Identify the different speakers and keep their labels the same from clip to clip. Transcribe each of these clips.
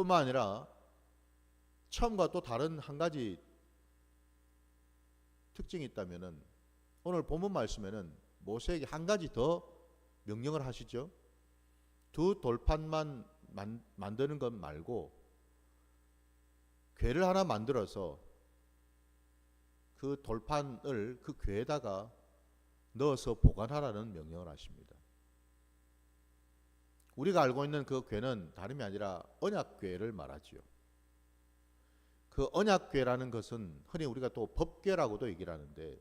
Speaker 1: 뿐만 아니라 처음과 또 다른 한 가지 특징이 있다면은 오늘 본문 말씀에는 모세에게 한 가지 더 명령을 하시죠. 두 돌판만 만드는 것 말고 궤를 하나 만들어서 그 돌판을 그 궤에다가 넣어서 보관하라는 명령을 하십니다. 우리가 알고 있는 그 궤는 다름이 아니라 언약궤를 말하지요. 그 언약궤라는 것은 흔히 우리가 또 법궤라고도 얘기를 하는데,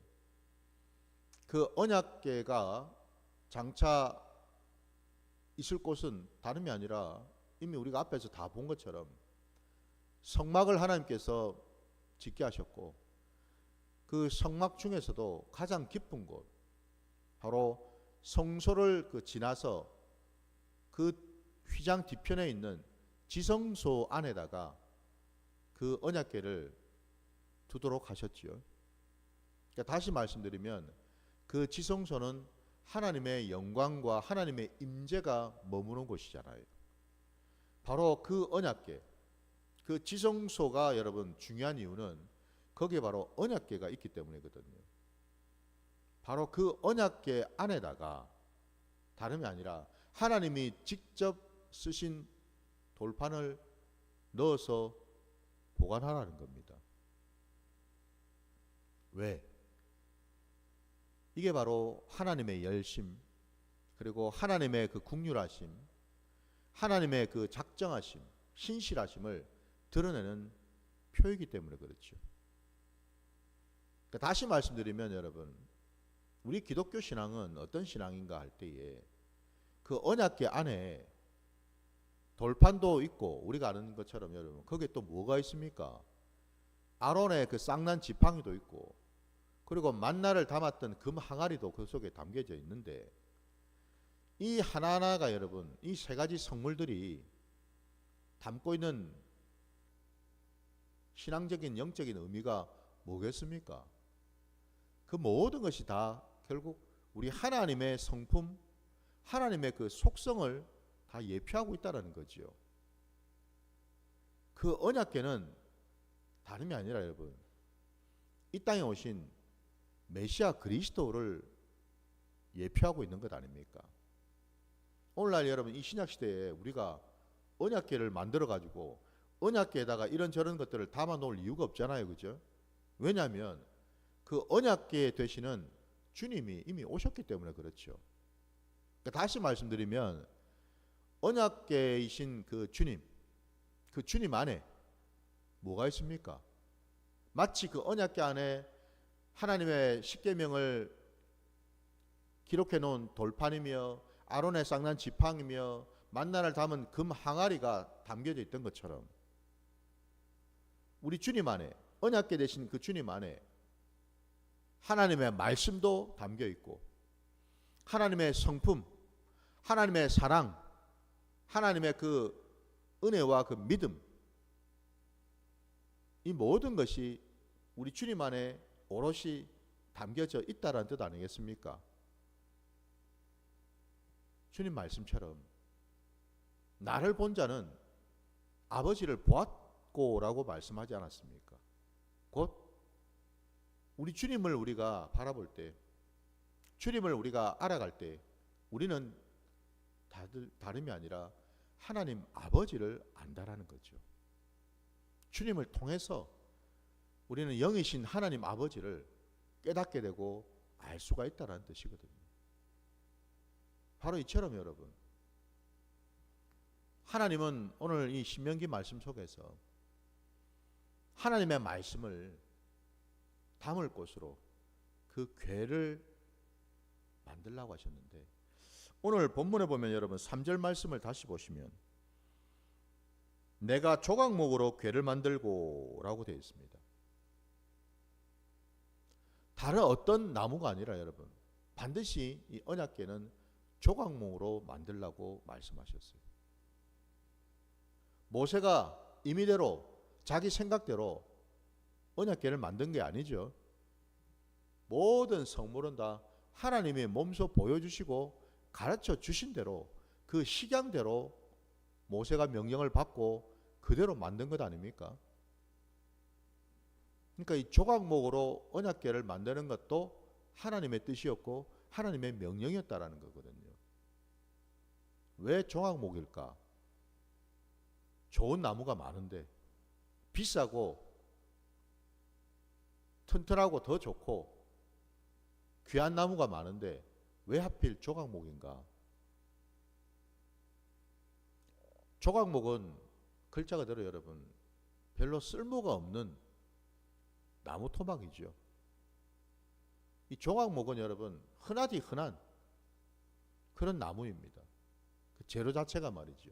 Speaker 1: 그 언약궤가 장차 있을 곳은 다름이 아니라 이미 우리가 앞에서 다 본 것처럼 성막을 하나님께서 짓게 하셨고, 그 성막 중에서도 가장 깊은 곳, 바로 성소를 지나서 그 휘장 뒤편에 있는 지성소 안에다가 그 언약궤를 두도록 하셨지요. 그러니까 다시 말씀드리면 그 지성소는 하나님의 영광과 하나님의 임재가 머무는 곳이잖아요. 바로 그 언약궤, 그 지성소가 여러분 중요한 이유는 거기에 바로 언약궤가 있기 때문이거든요. 바로 그 언약궤 안에다가 다름이 아니라 하나님이 직접 쓰신 돌판을 넣어서 보관하라는 겁니다. 왜? 이게 바로 하나님의 열심, 그리고 하나님의 그 국률하심, 하나님의 그 작정하심, 신실하심을 드러내는 표이기 때문에 그렇죠. 그러니까 다시 말씀드리면 여러분, 우리 기독교 신앙은 어떤 신앙인가 할 때에 그 언약궤 안에 돌판도 있고, 우리가 아는 것처럼 여러분 거기에 또 뭐가 있습니까? 아론의 그 쌍난 지팡이도 있고, 그리고 만나를 담았던 금 항아리도 그 속에 담겨져 있는데, 이 하나하나가 여러분, 이 세 가지 성물들이 담고 있는 신앙적인 영적인 의미가 뭐겠습니까? 그 모든 것이 다 결국 우리 하나님의 성품, 하나님의 그 속성을 다 예표하고 있다는 거지요. 그 언약궤는 다름이 아니라 여러분, 이 땅에 오신 메시아 그리스도를 예표하고 있는 것 아닙니까? 오늘날 여러분 이 신약 시대에 우리가 언약궤를 만들어 가지고 언약궤에다가 이런저런 것들을 담아 놓을 이유가 없잖아요. 그죠? 왜냐하면 그 언약궤 되시는 주님이 이미 오셨기 때문에 그렇죠. 그러니까 다시 말씀드리면 언약궤이신 그 주님 안에 뭐가 있습니까? 마치 그 언약궤 안에 하나님의 십계명을 기록해 놓은 돌판이며 아론의 쌍난 지팡이며 만나를 담은 금 항아리가 담겨져 있던 것처럼, 우리 주님 안에, 언약궤 되신 그 주님 안에 하나님의 말씀도 담겨 있고, 하나님의 성품, 하나님의 사랑, 하나님의 그 은혜와 그 믿음, 이 모든 것이 우리 주님 안에 오롯이 담겨져 있다는 뜻 아니겠습니까? 주님 말씀처럼 나를 본 자는 아버지를 보았고라고 말씀하지 않았습니까? 곧 우리 주님을 우리가 바라볼 때, 주님을 우리가 알아갈 때 우리는 다름이 아니라 하나님 아버지를 안다라는 거죠. 주님을 통해서 우리는 영이신 하나님 아버지를 깨닫게 되고 알 수가 있다는 뜻이거든요. 바로 이처럼 여러분, 하나님은 오늘 이 신명기 말씀 속에서 하나님의 말씀을 담을 곳으로 그 궤를 만들라고 하셨는데, 오늘 본문에 보면 여러분 3절 말씀을 다시 보시면 내가 조각목으로 궤를 만들고 라고 되어 있습니다. 다른 어떤 나무가 아니라 여러분 반드시 이 언약궤는 조각목으로 만들라고 말씀하셨어요. 모세가 임의대로 자기 생각대로 언약궤를 만든 게 아니죠. 모든 성물은 다 하나님이 몸소 보여주시고 가르쳐 주신 대로 그 식양대로 모세가 명령을 받고 그대로 만든 것 아닙니까? 그러니까 이 조각목으로 언약궤를 만드는 것도 하나님의 뜻이었고 하나님의 명령이었다라는 거거든요. 왜 조각목일까? 좋은 나무가 많은데, 비싸고 튼튼하고 더 좋고 귀한 나무가 많은데 왜 하필 조각목인가? 조각목은 글자 그대로 여러분 별로 쓸모가 없는 나무 토막이죠. 이 조각목은 여러분 흔하디 흔한 그런 나무입니다. 그 재료 자체가 말이죠.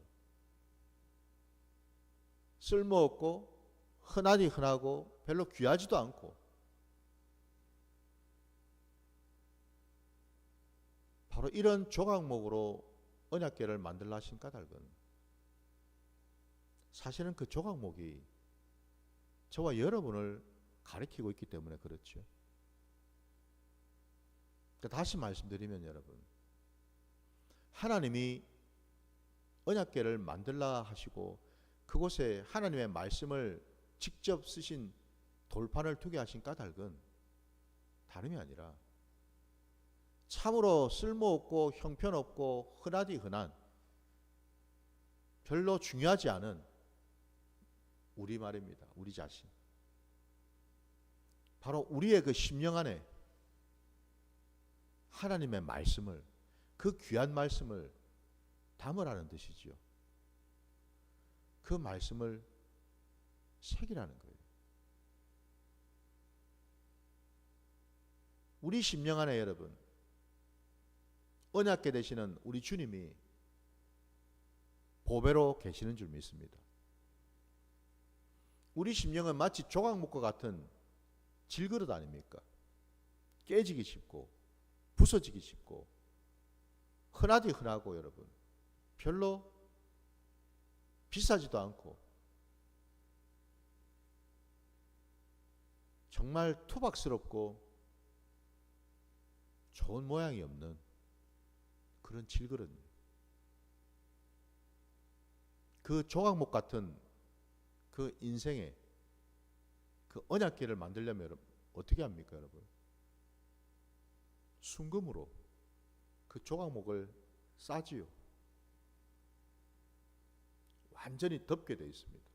Speaker 1: 쓸모없고 흔하디 흔하고 별로 귀하지도 않고, 바로 이런 조각목으로 언약궤를 만들라 하신 까닭은 사실은 그 조각목이 저와 여러분을 가리키고 있기 때문에 그렇죠. 그러니까 다시 말씀드리면 여러분, 하나님이 언약궤를 만들라 하시고 그곳에 하나님의 말씀을 직접 쓰신 돌판을 두게 하신 까닭은 다름이 아니라 참으로 쓸모없고 형편없고 흔하디 흔한 별로 중요하지 않은 우리 말입니다. 우리 자신. 바로 우리의 그 심령 안에 하나님의 말씀을, 그 귀한 말씀을 담으라는 뜻이죠. 그 말씀을 새기라는 거예요. 우리 심령 안에 여러분 언약궤 되시는 우리 주님이 보배로 계시는 줄 믿습니다. 우리 심령은 마치 조각목과 같은 질그릇 아닙니까? 깨지기 쉽고 부서지기 쉽고 흔하디 흔하고 여러분 별로 비싸지도 않고 정말 투박스럽고 좋은 모양이 없는 그런 질그릇입니다. 그 조각목 같은 그 인생에 그 언약궤를 만들려면 여러분 어떻게 합니까 여러분? 순금으로 그 조각목을 싸지요. 완전히 덮게 되어 있습니다.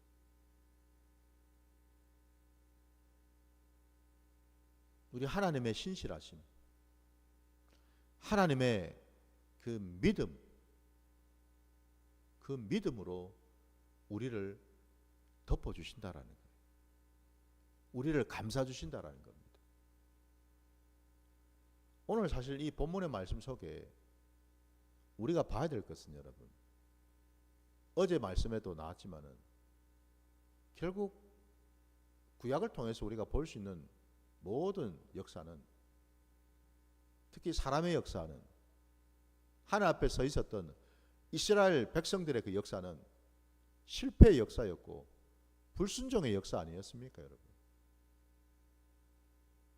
Speaker 1: 우리 하나님의 신실하심, 하나님의 그 믿음, 그 믿음으로 우리를 덮어주신다라는 거예요. 우리를 감싸주신다라는 겁니다. 오늘 사실 이 본문의 말씀 속에 우리가 봐야 될 것은 여러분, 어제 말씀에도 나왔지만은 결국 구약을 통해서 우리가 볼 수 있는 모든 역사는, 특히 사람의 역사는, 하늘 앞에 서 있었던 이스라엘 백성들의 그 역사는 실패의 역사였고 불순종의 역사 아니었습니까 여러분?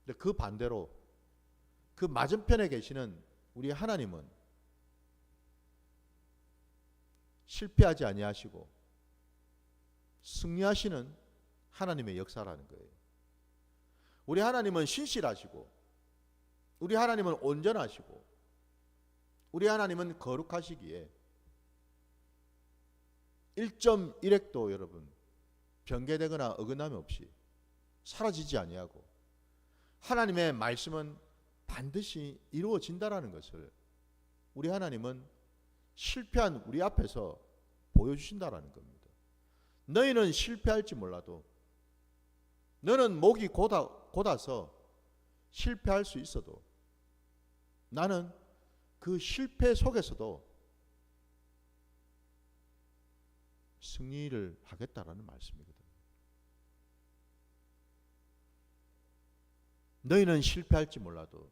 Speaker 1: 근데 그 반대로 그 맞은편에 계시는 우리 하나님은 실패하지 아니하시고 승리하시는 하나님의 역사라는 거예요. 우리 하나님은 신실하시고 우리 하나님은 온전하시고 우리 하나님은 거룩하시기에 1.1획도 여러분 변개되거나 어긋남이 없이 사라지지 아니하고 하나님의 말씀은 반드시 이루어진다라는 것을 우리 하나님은 실패한 우리 앞에서 보여주신다라는 겁니다. 너희는 실패할지 몰라도, 너는 목이 곧아서 실패할 수 있어도 나는 그 실패 속에서도 승리를 하겠다라는 말씀이거든요. 너희는 실패할지 몰라도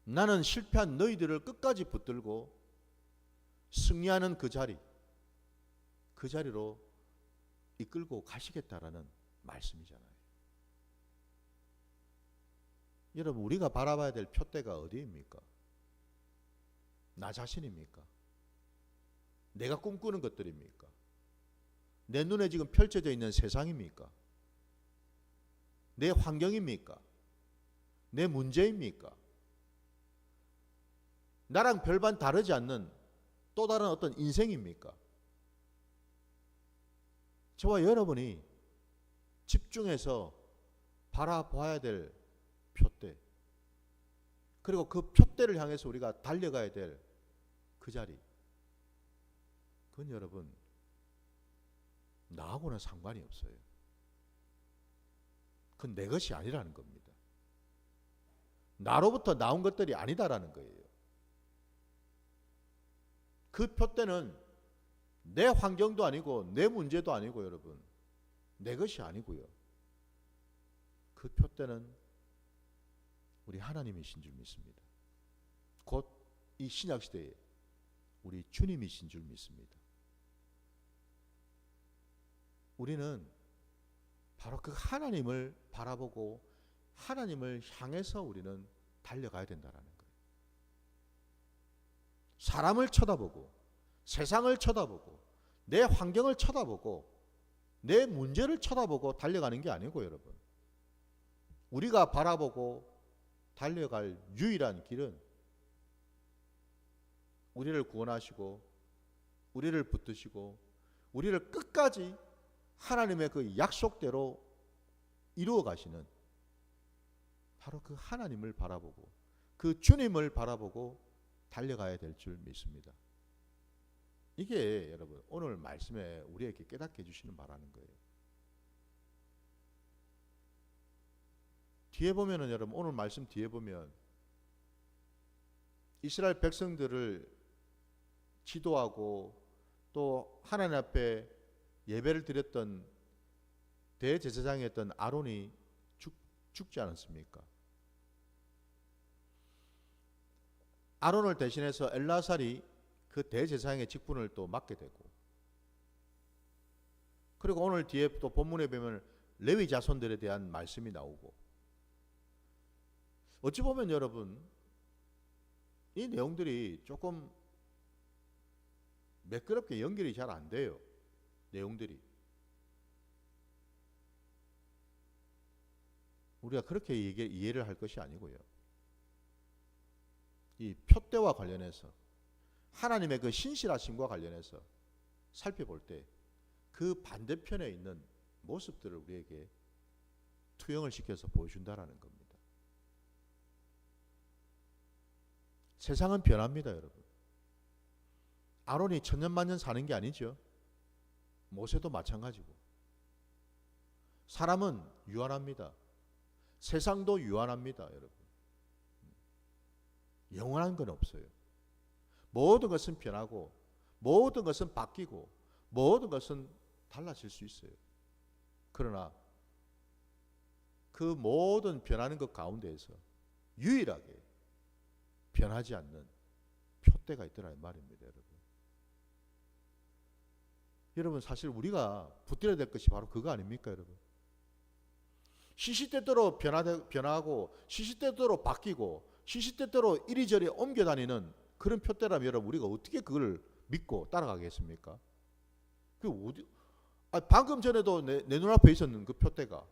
Speaker 1: 나는 실패한 너희들을 끝까지 붙들고 승리하는 그 자리로 이끌고 가시겠다라는 말씀이잖아요. 여러분, 우리가 바라봐야 될 표대가 어디입니까? 나 자신입니까? 내가 꿈꾸는 것들입니까? 내 눈에 지금 펼쳐져 있는 세상입니까? 내 환경입니까? 내 문제입니까? 나랑 별반 다르지 않는 또 다른 어떤 인생입니까? 저와 여러분이 집중해서 바라봐야 될 표대, 그리고 그 표대를 향해서 우리가 달려가야 될 그 자리, 그건 여러분 나하고는 상관이 없어요. 그건 내 것이 아니라는 겁니다. 나로부터 나온 것들이 아니다라는 거예요. 그 표대는 내 환경도 아니고 내 문제도 아니고 여러분 내 것이 아니고요. 그 표대는 우리 하나님이신 줄 믿습니다. 곧 이 신약시대에 우리 주님이신 줄 믿습니다. 우리는 바로 그 하나님을 바라보고 하나님을 향해서 우리는 달려가야 된다는 거예요. 사람을 쳐다보고 세상을 쳐다보고 내 환경을 쳐다보고 내 문제를 쳐다보고 달려가는 게 아니고 여러분, 우리가 바라보고 달려갈 유일한 길은 우리를 구원하시고 우리를 붙드시고 우리를 끝까지 하나님의 그 약속대로 이루어 가시는 바로 그 하나님을 바라보고 그 주님을 바라보고 달려가야 될 줄 믿습니다. 이게 여러분 오늘 말씀에 우리에게 깨닫게 해주시는 바라는 거예요. 뒤에 보면은 여러분 오늘 말씀 뒤에 보면 이스라엘 백성들을 지도하고 또 하나님 앞에 예배를 드렸던 대제사장이었던 아론이 죽지 않았습니까? 아론을 대신해서 엘라살이 그 대제사장의 직분을 또 맡게 되고, 그리고 오늘 뒤에 또 본문에 보면 레위 자손들에 대한 말씀이 나오고, 어찌 보면 여러분 이 내용들이 조금 매끄럽게 연결이 잘 안 돼요. 내용들이 우리가 그렇게 이해를 할 것이 아니고요. 이 표대와 관련해서 하나님의 그 신실하심과 관련해서 살펴볼 때 그 반대편에 있는 모습들을 우리에게 투영을 시켜서 보여준다라는 겁니다. 세상은 변합니다, 여러분. 아론이 천년만년 사는 게 아니죠. 모세도 마찬가지고. 사람은 유한합니다. 세상도 유한합니다, 여러분. 영원한 건 없어요. 모든 것은 변하고 모든 것은 바뀌고 모든 것은 달라질 수 있어요. 그러나 그 모든 변하는 것 가운데에서 유일하게 변하지 않는 표대가 있더라는 말입니다, 여러분. 여러분 사실 우리가 붙들어야 될 것이 바로 그거 아닙니까, 여러분? 시시때때로 변하고 시시때때로 바뀌고 시시때때로 이리저리 옮겨다니는 그런 표대라면 여러분 우리가 어떻게 그걸 믿고 따라가겠습니까? 방금 전에도 내 눈앞에 있었는 그 표대가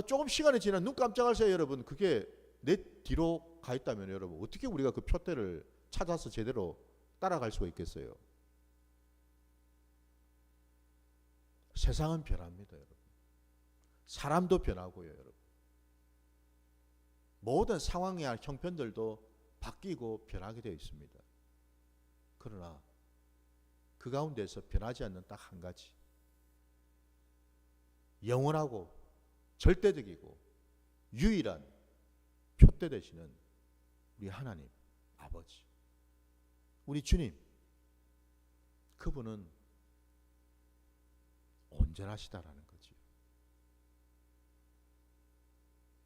Speaker 1: 조금 시간이 지나 눈 깜짝할 새에 여러분 그게 내 뒤로 가 있다면 여러분 어떻게 우리가 그 표대를 찾아서 제대로 따라갈 수가 있겠어요? 세상은 변합니다, 여러분. 사람도 변하고요, 여러분. 모든 상황이나 형편들도 바뀌고 변하게 되어 있습니다. 그러나 그 가운데서 변하지 않는 딱 한 가지, 영원하고 절대적이고 유일한 표대 되시는 우리 하나님 아버지, 우리 주님, 그분은 온전하시다라는 거죠.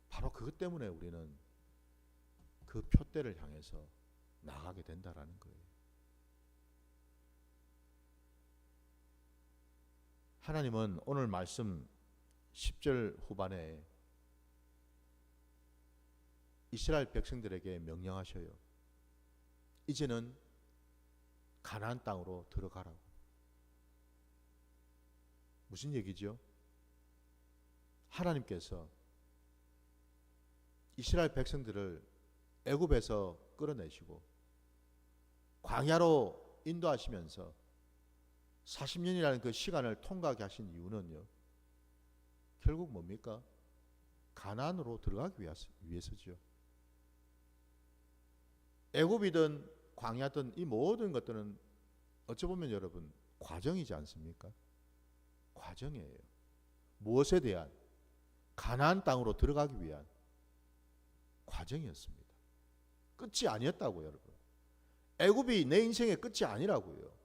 Speaker 1: 바로 그것 때문에 우리는 그 표대를 향해서 나가게 된다라는 거예요. 하나님은 오늘 말씀 10절 후반에 이스라엘 백성들에게 명령하셔요. 이제는 가나안 땅으로 들어가라고. 무슨 얘기죠? 하나님께서 이스라엘 백성들을 애굽에서 끌어내시고 광야로 인도하시면서 40년이라는 그 시간을 통과하게 하신 이유는요, 결국 뭡니까? 가나안으로 들어가기 위해서죠. 애굽이든 광야든 이 모든 것들은 어찌 보면 여러분 과정이지 않습니까? 과정이에요. 무엇에 대한? 가나안 땅으로 들어가기 위한 과정이었습니다. 끝이 아니었다고요, 여러분. 애굽이 내 인생의 끝이 아니라고요.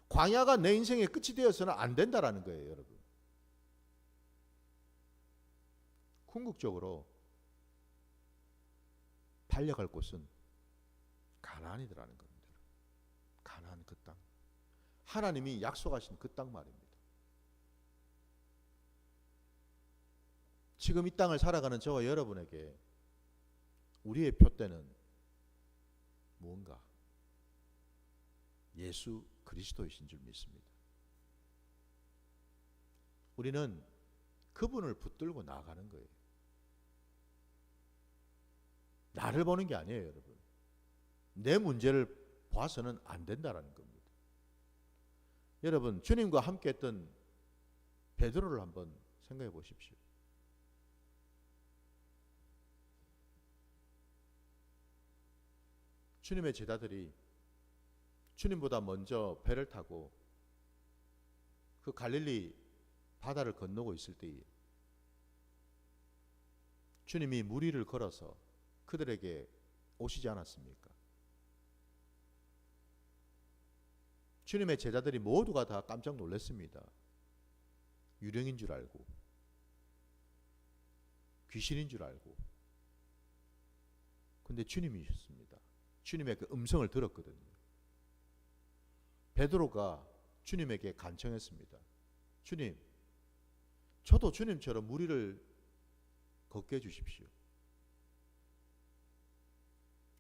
Speaker 1: 광야가 내 인생의 끝이 되어서는 안 된다라는 거예요, 여러분. 궁극적으로 달려갈 곳은 가나안이더라는 겁니다. 가나안 그 땅. 하나님이 약속하신 그 땅 말입니다. 지금 이 땅을 살아가는 저와 여러분에게 우리의 표대는 무언가? 예수 그리스도이신 줄 믿습니다. 우리는 그분을 붙들고 나아가는 거예요. 나를 보는 게 아니에요, 여러분. 내 문제를 봐서는 안 된다라는 겁니다. 여러분, 주님과 함께 했던 베드로를 한번 생각해 보십시오. 주님의 제자들이 주님보다 먼저 배를 타고 그 갈릴리 바다를 건너고 있을 때에 주님이 물 위를 걸어서 그들에게 오시지 않았습니까? 주님의 제자들이 모두가 다 깜짝 놀랐습니다. 유령인 줄 알고 귀신인 줄 알고. 근데 주님이셨습니다. 주님의 그 음성을 들었거든요. 베드로가 주님에게 간청했습니다. 주님, 저도 주님처럼 물 위를 걷게 해주십시오.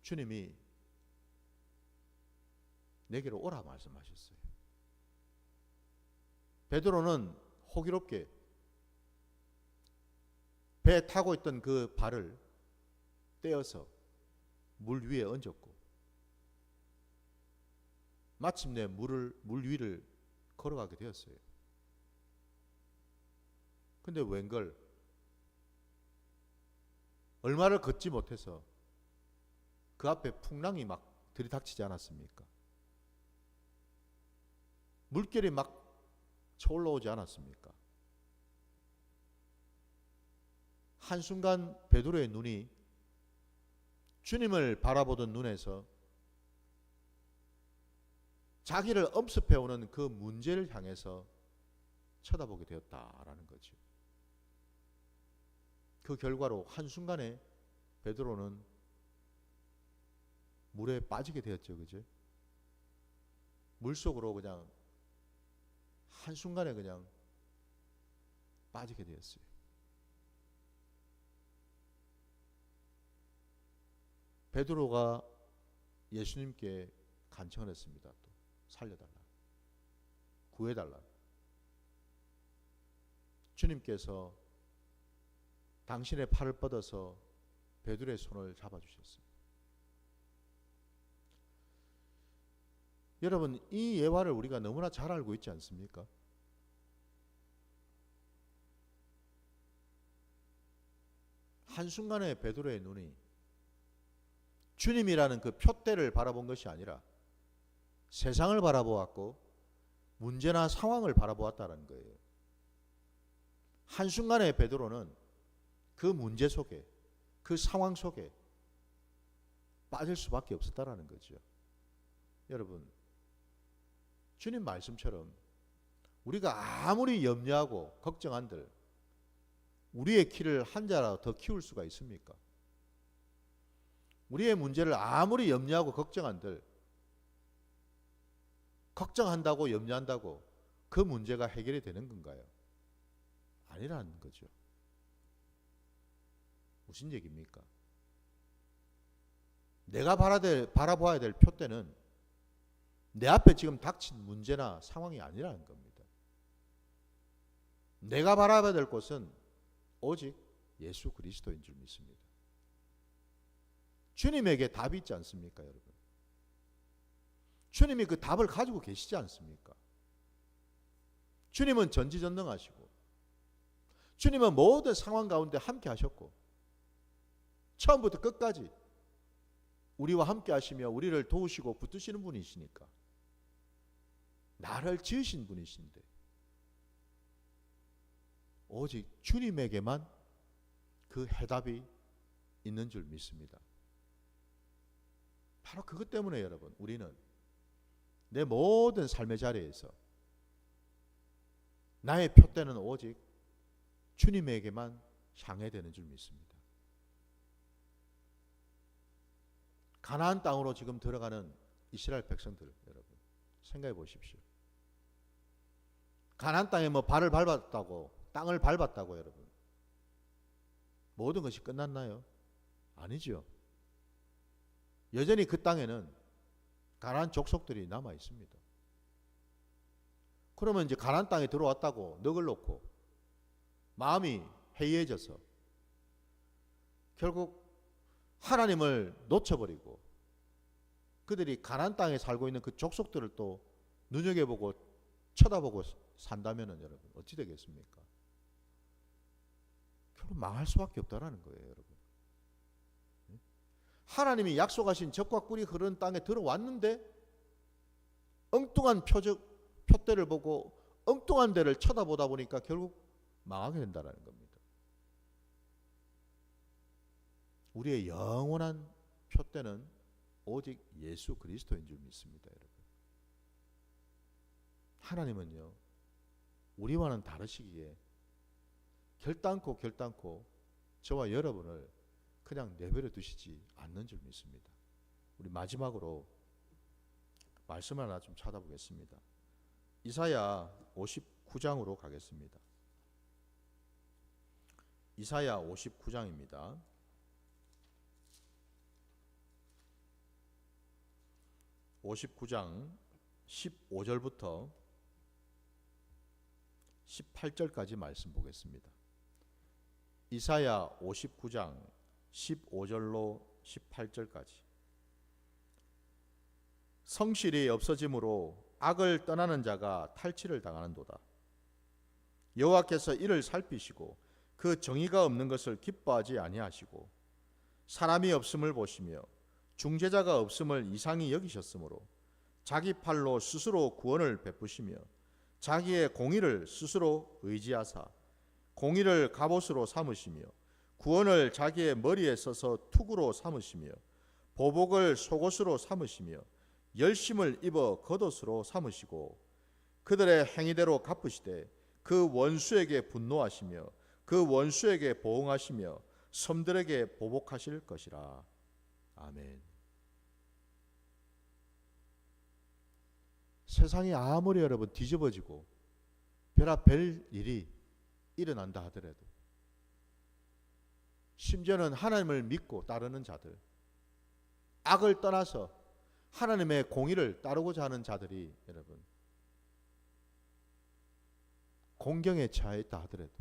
Speaker 1: 주님이 내게로 오라 말씀하셨어요. 베드로는 호기롭게 배에 타고 있던 그 발을 떼어서 물 위에 얹었고 마침내 물 위를 걸어가게 되었어요. 근데 웬걸 얼마를 걷지 못해서 그 앞에 풍랑이 막 들이닥치지 않았습니까? 물결이 막 쳐올라오지 않았습니까? 한순간 베드로의 눈이 주님을 바라보던 눈에서 자기를 엄습해오는 그 문제를 향해서 쳐다보게 되었다라는 거죠. 그 결과로 한순간에 베드로는 물에 빠지게 되었죠. 그죠? 물속으로 그냥 한순간에 그냥 빠지게 되었어요. 베드로가 예수님께 간청을 했습니다. 또 살려달라, 구해달라. 주님께서 당신의 팔을 뻗어서 베드로의 손을 잡아주셨어요. 여러분, 이 예화를 우리가 너무나 잘 알고 있지 않습니까? 한순간에 베드로의 눈이 주님이라는 그 표대를 바라본 것이 아니라 세상을 바라보았고 문제나 상황을 바라보았다는 거예요. 한순간에 베드로는 그 문제 속에, 그 상황 속에 빠질 수밖에 없었다라는 거죠. 여러분, 주님 말씀처럼 우리가 아무리 염려하고 걱정한들 우리의 키를 한 자라도 더 키울 수가 있습니까? 우리의 문제를 아무리 염려하고 걱정한들 걱정한다고 염려한다고 그 문제가 해결이 되는 건가요? 아니라는 거죠. 무슨 얘기입니까? 내가 바라봐야 될 표대는 내 앞에 지금 닥친 문제나 상황이 아니라는 겁니다. 내가 바라봐야 될 곳은 오직 예수 그리스도인 줄 믿습니다. 주님에게 답이 있지 않습니까, 여러분? 주님이 그 답을 가지고 계시지 않습니까? 주님은 전지전능하시고 주님은 모든 상황 가운데 함께 하셨고 처음부터 끝까지 우리와 함께 하시며 우리를 도우시고 붙드시는 분이시니까, 나를 지으신 분이신데 오직 주님에게만 그 해답이 있는 줄 믿습니다. 바로 그것 때문에 여러분, 우리는 내 모든 삶의 자리에서 나의 표대는 오직 주님에게만 향해 되는 줄 믿습니다. 가나안 땅으로 지금 들어가는 이스라엘 백성들, 여러분 생각해 보십시오. 가나안 땅에 뭐 발을 밟았다고, 땅을 밟았다고 여러분 모든 것이 끝났나요? 아니죠. 여전히 그 땅에는 가나안 족속들이 남아 있습니다. 그러면 이제 가나안 땅에 들어왔다고 넋을 놓고 마음이 해이해져서 결국 하나님을 놓쳐버리고 그들이 가나안 땅에 살고 있는 그 족속들을 또 눈여겨보고 쳐다보고 산다면 여러분 어찌 되겠습니까? 결국 망할 수밖에 없다라는 거예요, 여러분. 하나님이 약속하신 젖과 꿀이 흐르는 땅에 들어왔는데 엉뚱한 표대를 보고 엉뚱한 데를 쳐다보다 보니까 결국 망하게 된다는 겁니다. 우리의 영원한 표대는 오직 예수 그리스도인 줄 믿습니다, 여러분. 하나님은요, 우리와는 다르시기에 결단코 저와 여러분을 그냥 내버려 두시지 않는 줄 믿습니다. 우리 마지막으로 말씀 하나 좀 찾아보겠습니다. 이사야 59장으로 가겠습니다. 이사야 59장입니다. 59장 15절부터 18절까지 말씀 보겠습니다. 이사야 59장 15절로 18절까지. 성실이 없어짐으로 악을 떠나는 자가 탈취를 당하는도다. 여호와께서 이를 살피시고 그 정의가 없는 것을 기뻐하지 아니하시고 사람이 없음을 보시며 중재자가 없음을 이상히 여기셨으므로 자기 팔로 스스로 구원을 베푸시며 자기의 공의를 스스로 의지하사 공의를 갑옷으로 삼으시며 구원을 자기의 머리에 써서 투구로 삼으시며 보복을 속옷으로 삼으시며 열심을 입어 겉옷으로 삼으시고 그들의 행위대로 갚으시되 그 원수에게 분노하시며 그 원수에게 보응하시며 섬들에게 보복하실 것이라. 아멘. 세상이 아무리 여러분 뒤집어지고 별의별 일이 일어난다 하더라도 심지어는 하나님을 믿고 따르는 자들, 악을 떠나서 하나님의 공의를 따르고자 하는 자들이 여러분 공경에 처해 있다 하더라도,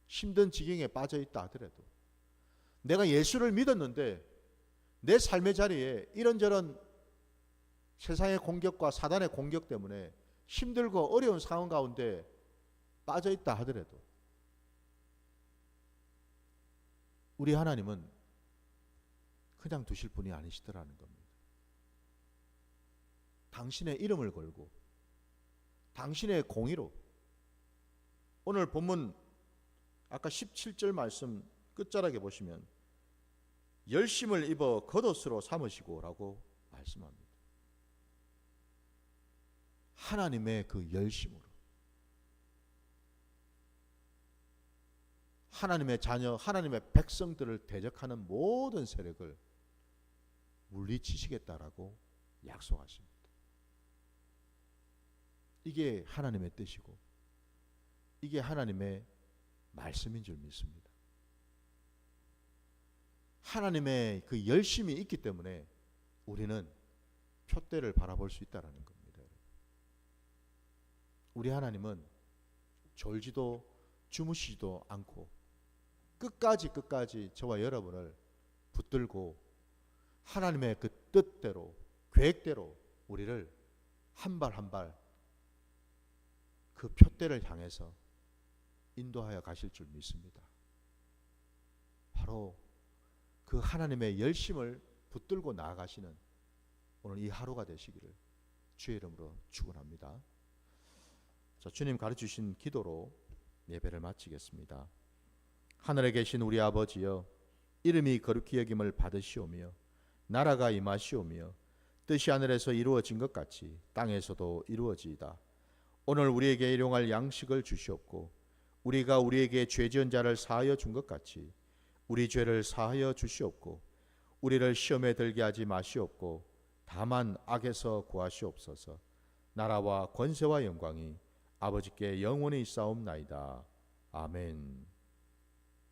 Speaker 1: 힘든 지경에 빠져 있다 하더라도, 내가 예수를 믿었는데 내 삶의 자리에 이런저런 세상의 공격과 사단의 공격 때문에 힘들고 어려운 상황 가운데 빠져 있다 하더라도 우리 하나님은 그냥 두실 분이 아니시더라는 겁니다. 당신의 이름을 걸고 당신의 공의로, 오늘 본문 아까 17절 말씀 끝자락에 보시면 열심을 입어 겉옷으로 삼으시고 라고 말씀합니다. 하나님의 그 열심으로 하나님의 자녀, 하나님의 백성들을 대적하는 모든 세력을 물리치시겠다라고 약속하십니다. 이게 하나님의 뜻이고 이게 하나님의 말씀인 줄 믿습니다. 하나님의 그 열심이 있기 때문에 우리는 표대를 바라볼 수 있다는 겁니다. 우리 하나님은 졸지도 주무시지도 않고 끝까지 저와 여러분을 붙들고 하나님의 그 뜻대로 계획대로 우리를 한 발 한 발 그 표대를 향해서 인도하여 가실 줄 믿습니다. 바로 그 하나님의 열심을 붙들고 나아가시는 오늘 이 하루가 되시기를 주의 이름으로 축원합니다. 자, 주님 가르치신 기도로 예배를 마치겠습니다. 하늘에 계신 우리 아버지여, 이름이 거룩히 여김을 받으시오며 나라가 임하시오며 뜻이 하늘에서 이루어진 것 같이 땅에서도 이루어지이다. 오늘 우리에게 일용할 양식을 주시옵고 우리가 우리에게 죄 지은 자를 사하여 준 것 같이 우리 죄를 사하여 주시옵고 우리를 시험에 들게 하지 마시옵고 다만 악에서 구하시옵소서. 나라와 권세와 영광이 아버지께 영원히 있사옵나이다. 아멘.